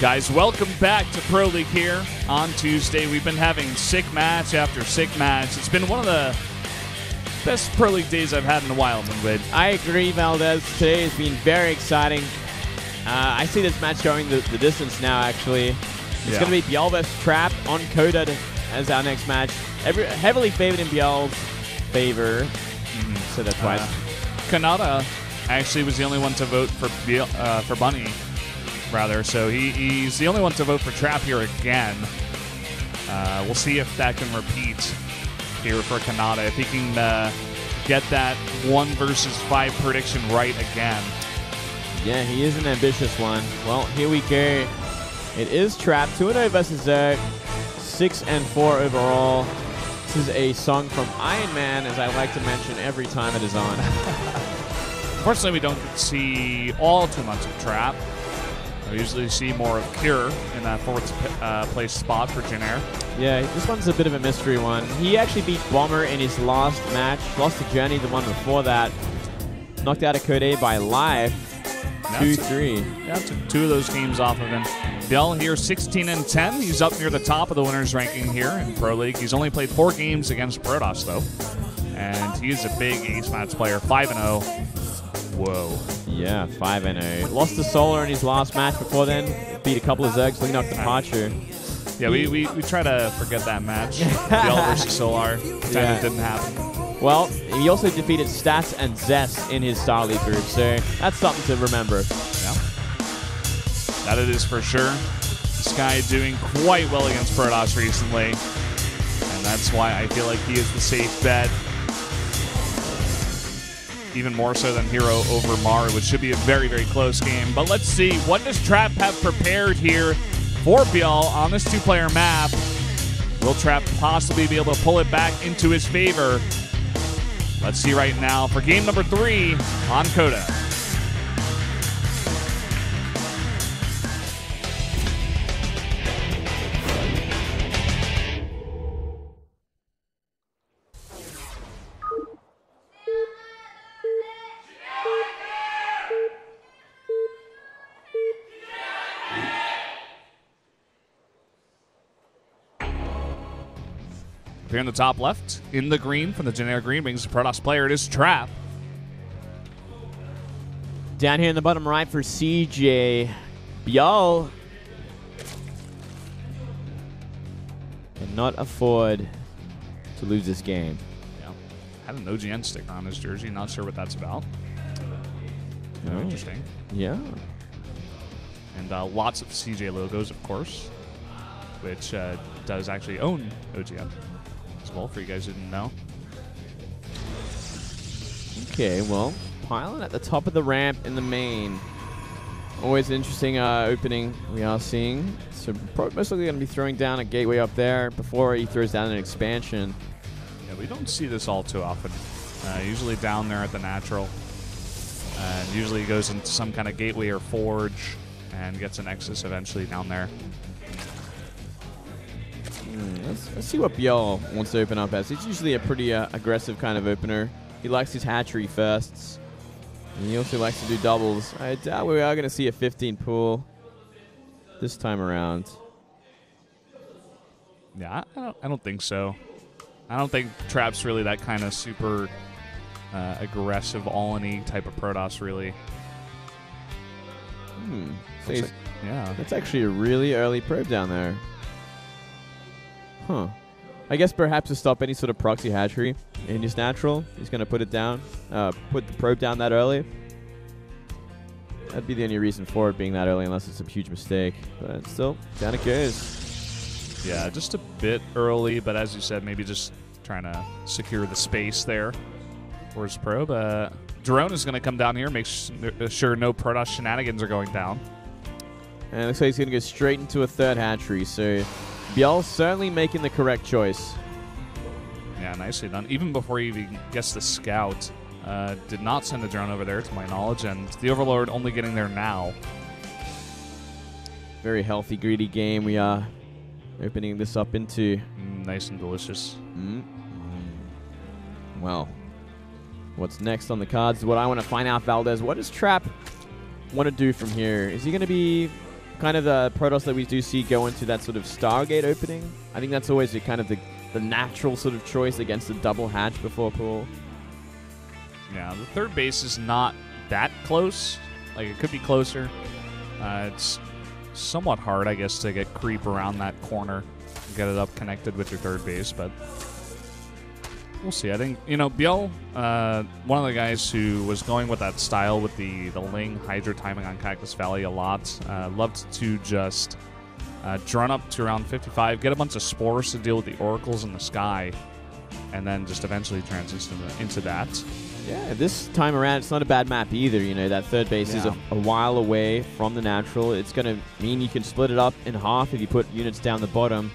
Guys, welcome back to Pro League here on Tuesday. We've been having sick match after sick match. It's been one of the best Pro League days I've had in a while, Linwood. I agree, Valdez. Today has been very exciting. I see this match going the distance now, actually. It's going to be ByuL versus Trap on Coda as our next match. Heavily favored in ByuL's favor. So that's why. Coda actually was the only one to vote for Bunny. So he's the only one to vote for Trap here again. We'll see if that can repeat here for Coda, if he can get that 1 versus 5 prediction right again. Yeah, he is an ambitious one. Well, here we go. It is Trap, 2-0 versus Zerg, 6-4 overall. This is a song from Iron Man, as I like to mention every time it is on. Unfortunately, we don't see all too much of Trap. We usually see more of Cure in that 4th place spot for JIN. Yeah, this one's a bit of a mystery one. He actually beat Bomber in his last match, lost to Journey the one before that, knocked out a Coda by Live, 2-3. Yeah, took 2 of those games off of him. ByuL here, 16-10. He's up near the top of the winners ranking here in Pro League. He's only played 4 games against Protoss, though. And he is a big ace match player, 5-0. Whoa. Yeah, 5-0. Lost to Solar in his last match before then. Beat a couple of Zergs, leading up to Departure. Yeah, we try to forget that match. ByuL versus Solar. Pretend it didn't happen. Well, he also defeated Stats and Zest in his Star League group, so that's something to remember. Yeah. That it is for sure. This guy doing quite well against Protoss recently. And that's why I feel like he is the safe bet. Even more so than Hero over Mar, which should be a very, very close game. But let's see, what does Trap have prepared here for ByuL on this 2-player map? Will Trap possibly be able to pull it back into his favor? Let's see right now for game number 3 on Coda. Here in the top left, in the green, from the JIN green, brings the Protoss player. It is Trap. Down here in the bottom right for CJ, ByuL cannot afford to lose this game. Yeah, had an OGN sticker on his jersey. Not sure what that's about. Oh. Interesting. Yeah. And lots of CJ logos, of course, which does actually own OGN. Well, for you guys who didn't know. Okay, well, Pylon at the top of the ramp in the main. Always an interesting opening we are seeing. So most likely going to be throwing down a gateway up there before he throws down an expansion. Yeah, we don't see this all too often. Usually down there at the natural. And usually he goes into some kind of gateway or forge and gets an Nexus eventually down there. Let's see what ByuL wants to open up as. He's usually a pretty aggressive kind of opener. He likes his hatchery firsts. And he also likes to do doubles. I doubt we are going to see a 15 pool this time around. Yeah, I don't think so. I don't think Trap's really that kind of super aggressive all-in-E type of Protoss, really. So yeah. That's actually a really early probe down there. Huh. I guess perhaps to stop any sort of proxy hatchery in his natural, he's going to put it down, put the probe down that early. That'd be the only reason for it being that early, unless it's a huge mistake. But still, down it goes. Yeah, just a bit early, but as you said, maybe just trying to secure the space there for his probe. Drone is going to come down here, make sure no Protoss shenanigans are going down. And it looks like he's going to go straight into a 3rd hatchery, so ByuL certainly making the correct choice. Yeah, nicely done. Even before he even gets the scout, did not send the drone over there, to my knowledge, and the Overlord only getting there now. Very healthy, greedy game we are opening this up into. Nice and delicious. Well, what's next on the cards is what I want to find out, Valdez. What does Trap want to do from here? Is he going to be kind of the Protoss that we do see go into that sort of Stargate opening. I think that's always kind of the natural sort of choice against the double hatch before pool. Yeah, the third base is not that close. Like, it could be closer. It's somewhat hard, I guess, to get creep around that corner and get it up connected with your third base, but we'll see. I think, you know, ByuL, one of the guys who was going with that style with the Ling Hydra timing on Cactus Valley a lot, loved to just drone up to around 55, get a bunch of spores to deal with the oracles in the sky, and then just eventually transition into that. Yeah, this time around, it's not a bad map either. You know, that third base is a while away from the natural. It's going to mean you can split it up in half if you put units down the bottom.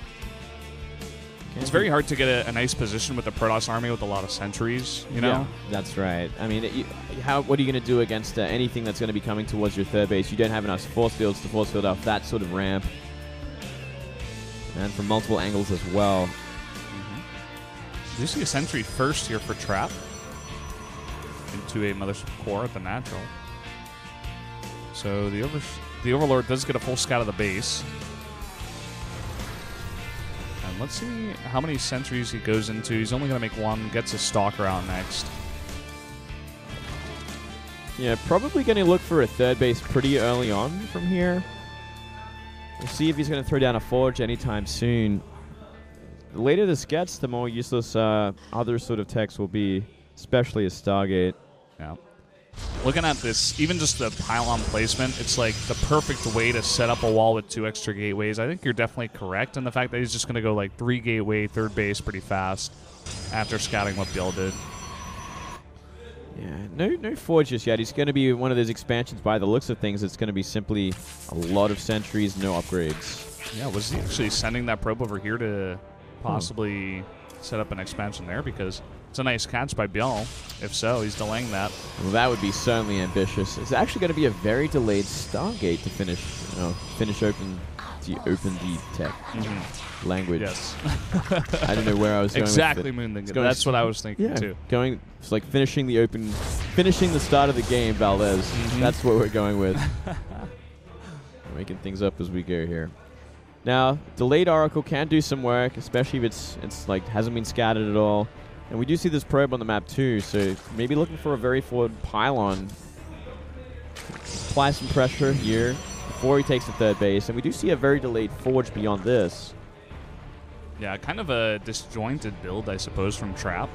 It's very hard to get a nice position with the Protoss army with a lot of sentries, you know? Yeah, that's right. I mean, what are you going to do against anything that's going to be coming towards your third base? You don't have enough force fields to force field off that sort of ramp. And from multiple angles as well. Do you see a sentry first here for Trap? Into a Mothership core at the natural. So the Overlord does get a full scout of the base. And let's see how many sentries he goes into. He's only going to make one, gets a Stalker out next. Yeah, probably going to look for a third base pretty early on from here. We'll see if he's going to throw down a Forge anytime soon. The later this gets, the more useless other sort of techs will be, especially a Stargate. Yeah. Looking at this, even just the pylon placement, it's like the perfect way to set up a wall with 2 extra gateways. I think you're definitely correct in the fact that he's just going to go like 3 gateway, third base pretty fast after scouting what ByuL did. Yeah, no Forge just yet. He's going to be one of those expansions by the looks of things. It's going to be simply a lot of sentries, no upgrades. Yeah, was he actually sending that probe over here to possibly set up an expansion there? Because it's a nice catch by ByuL. If so, he's delaying that. Well, that would be certainly ambitious. It's actually going to be a very delayed Stargate to finish open the tech language. Yes. I don't know where I was going exactly, with it. That's what I was thinking too. It's like finishing the start of the game, Valdez. That's what we're going with. We're making things up as we go here. Now, delayed Oracle can do some work, especially if it's like hasn't been scattered at all. And we do see this probe on the map too, so maybe looking for a very forward pylon. Apply some pressure here before he takes the third base. And we do see a very delayed Forge beyond this. Yeah, kind of a disjointed build, I suppose, from Trap.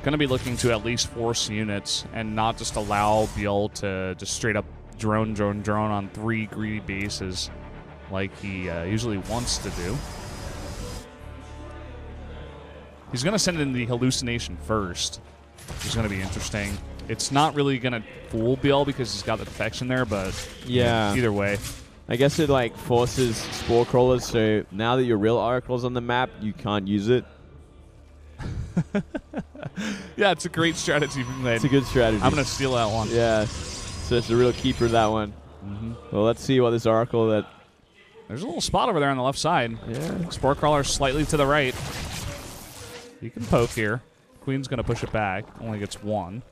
Going to be looking to at least force units and not just allow ByuL to just straight up drone on 3 greedy bases like he usually wants to do. He's going to send in the hallucination first, which is going to be interesting. It's not really going to fool ByuL because he's got the defection there, but yeah, either way. I guess it like forces spore crawlers, so now that your real oracle's on the map, you can't use it. Yeah, it's a great strategy from that. It's a good strategy. I'm going to steal that one. Yeah, so it's a real keeper, that one. Well, let's see what this oracle that... There's a little spot over there on the left side. Yeah. Spore crawler slightly to the right. You can poke here. Queen's going to push it back. Only gets 1.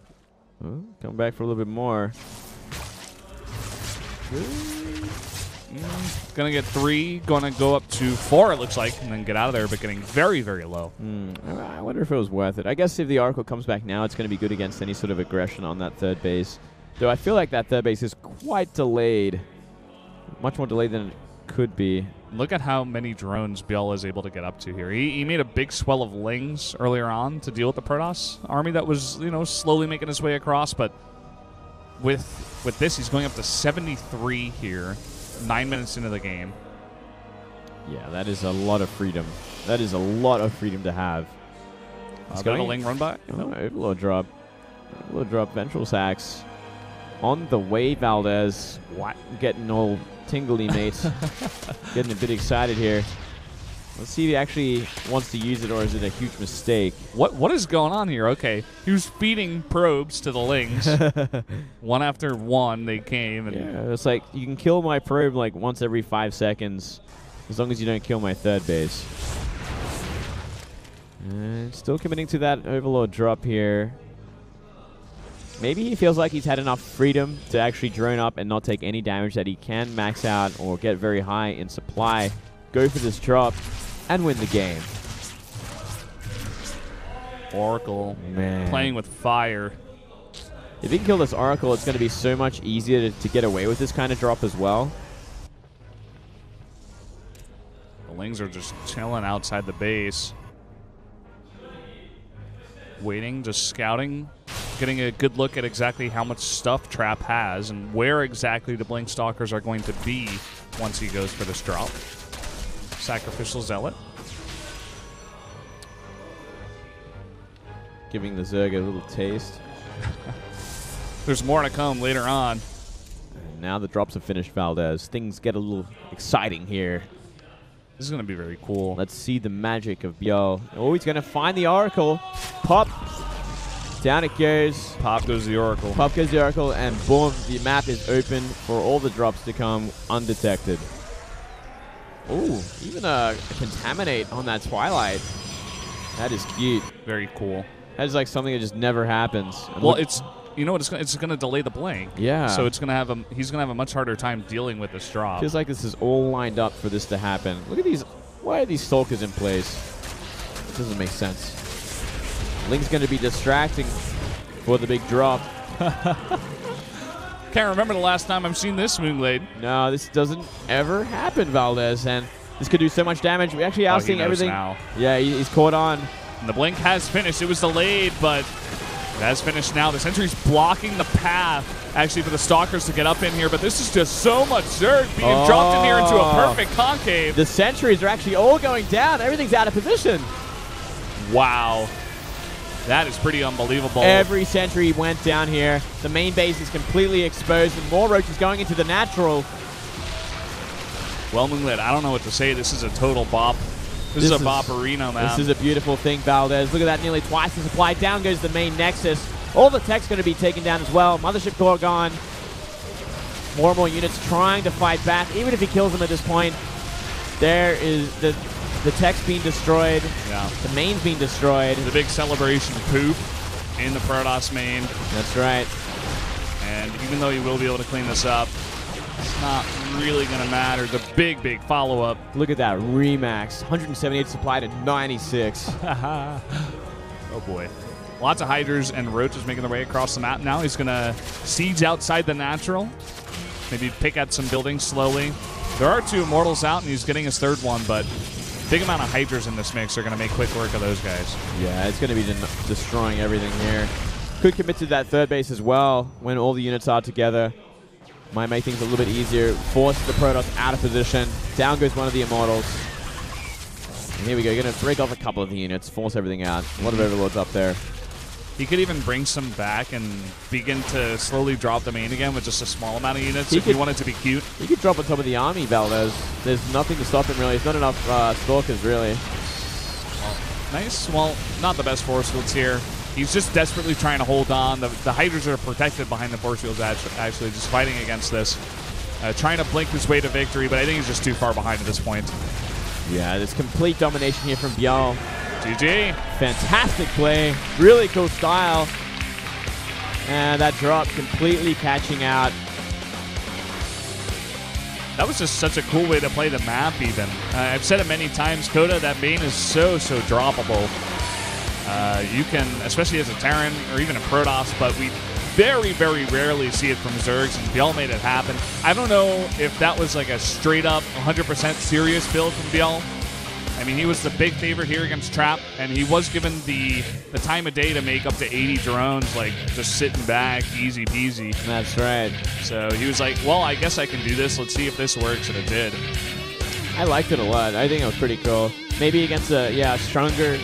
Come back for a little bit more. Going to get 3. Going to go up to 4, it looks like, and then get out of there, but getting very, very low. I wonder if it was worth it. I guess if the Oracle comes back now, it's going to be good against any sort of aggression on that third base. Though I feel like that third base is quite delayed. Much more delayed than it could be. Look at how many drones ByuL is able to get up to here. He made a big swell of Lings earlier on to deal with the Protoss army that was, you know, slowly making its way across, but with this, he's going up to 73 here, 9 minutes into the game. Yeah, that is a lot of freedom. That is a lot of freedom to have. Is going a Ling run by? No, Overlord drop. Overlord drop Ventral Sacks. On the way, Valdez. What? Getting all tingly, mates. Getting a bit excited here. Let's see if he actually wants to use it, or is it a huge mistake? What is going on here? Okay, he was feeding probes to the Lings. One after one, they came. And yeah, it's like, you can kill my probe like once every 5 seconds, as long as you don't kill my third base. And still committing to that Overlord drop here. Maybe he feels like he's had enough freedom to actually drone up and not take any damage, that he can max out or get very high in supply, go for this drop, and win the game. Oracle, man, playing with fire. If he can kill this Oracle, it's going to be so much easier to get away with this kind of drop as well. The Lings are just chilling outside the base. Waiting, just scouting, getting a good look at exactly how much stuff Trap has and where exactly the Blink Stalkers are going to be once he goes for this drop. Sacrificial Zealot. Giving the Zerg a little taste. There's more to come later on. And now the drops have finished, Valdez. Things get a little exciting here. This is going to be very cool. Let's see the magic of ByuL. Oh, he's going to find the Oracle. Pop. Down it goes. Pop goes the Oracle. Pop goes the Oracle, and boom, the map is open for all the drops to come undetected. Oh, even a Contaminate on that Twilight. That is cute. Very cool. That is like something that just never happens. And well, it's, you know what, it's going to delay the blink. Yeah. So it's going to have he's going to have a much harder time dealing with this drop. Feels like this is all lined up for this to happen. Look at these. Why are these Stalkers in place? It doesn't make sense. Link's going to be distracting for the big drop. Can't remember the last time I've seen this Moonglade. No, this doesn't ever happen, Valdez. And this could do so much damage. We actually are seeing everything. Now. Yeah, he's caught on. And the blink has finished. It was delayed, but it has finished now. The Sentry's blocking the path, actually, for the Stalkers to get up in here. But this is just so much Zerg being dropped in here into a perfect concave. The Sentries are actually all going down. Everything's out of position. Wow. That is pretty unbelievable. Every Sentry went down here. The main base is completely exposed, and more roaches going into the natural. Well, Moonlit, I don't know what to say. This is a total bop. This is a bop arena, man. This is a beautiful thing, Valdez. Look at that, nearly twice the supply. Down goes the main Nexus. All the tech's going to be taken down as well. Mothership Core gone. More and more units trying to fight back. Even if he kills them at this point, there is the tech's being destroyed. Yeah. The main's being destroyed. The big celebration poop in the Protoss main. That's right. And even though you will be able to clean this up, it's not really going to matter. The big, big follow-up. Look at that Remax. 178 supply to 96. Oh, boy. Lots of Hydras and Roaches making their way across the map now. He's going to siege outside the natural. Maybe pick at some buildings slowly. There are 2 Immortals out, and he's getting his 3rd one, but big amount of Hydras in this mix are going to make quick work of those guys. Yeah, it's going to be destroying everything here. Could commit to that 3rd base as well when all the units are together. Might make things a little bit easier. Force the Protoss out of position. Down goes one of the Immortals. And here we go. You're going to break off a couple of the units. Force everything out. A lot of Overlords up there. He could even bring some back and begin to slowly drop the main again with just a small amount of units if he wanted to be cute. He could drop on top of the army, Valdez. There's nothing to stop him, really. There's not enough Stalkers, really. Well, nice. Well, not the best force fields here. He's just desperately trying to hold on. The Hydras are protected behind the force fields, actually, just fighting against this. Trying to blink his way to victory, but I think he's just too far behind at this point. Yeah, there's complete domination here from ByuL. GG. Fantastic play. Really cool style. And that drop completely catching out. That was just such a cool way to play the map, even. I've said it many times, Coda, that main is so droppable. You can, especially as a Terran or even a Protoss, but we very, very rarely see it from Zergs, and ByuL made it happen. I don't know if that was like a straight-up 100% serious build from ByuL. I mean, he was the big favorite here against Trap, and he was given the time of day to make up to 80 drones, like just sitting back, easy peasy. That's right. So he was like, well, I guess I can do this. Let's see if this works, and it did. I liked it a lot. I think it was pretty cool. Maybe against a stronger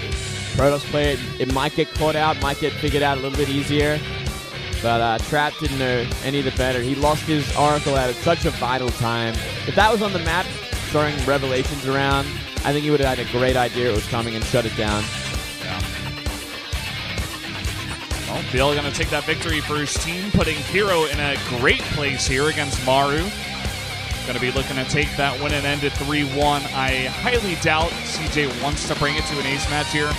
Protoss player, it might get caught out, might get figured out a little bit easier. But Trap didn't know any the better. He lost his Oracle at such a vital time. If that was on the map, throwing Revelations around, I think he would have had a great idea it was coming and shut it down. Yeah. Well, ByuL going to take that victory for his team, putting Hero in a great place here against Maru. Going to be looking to take that win and end it 3-1. I highly doubt CJ wants to bring it to an ace match here.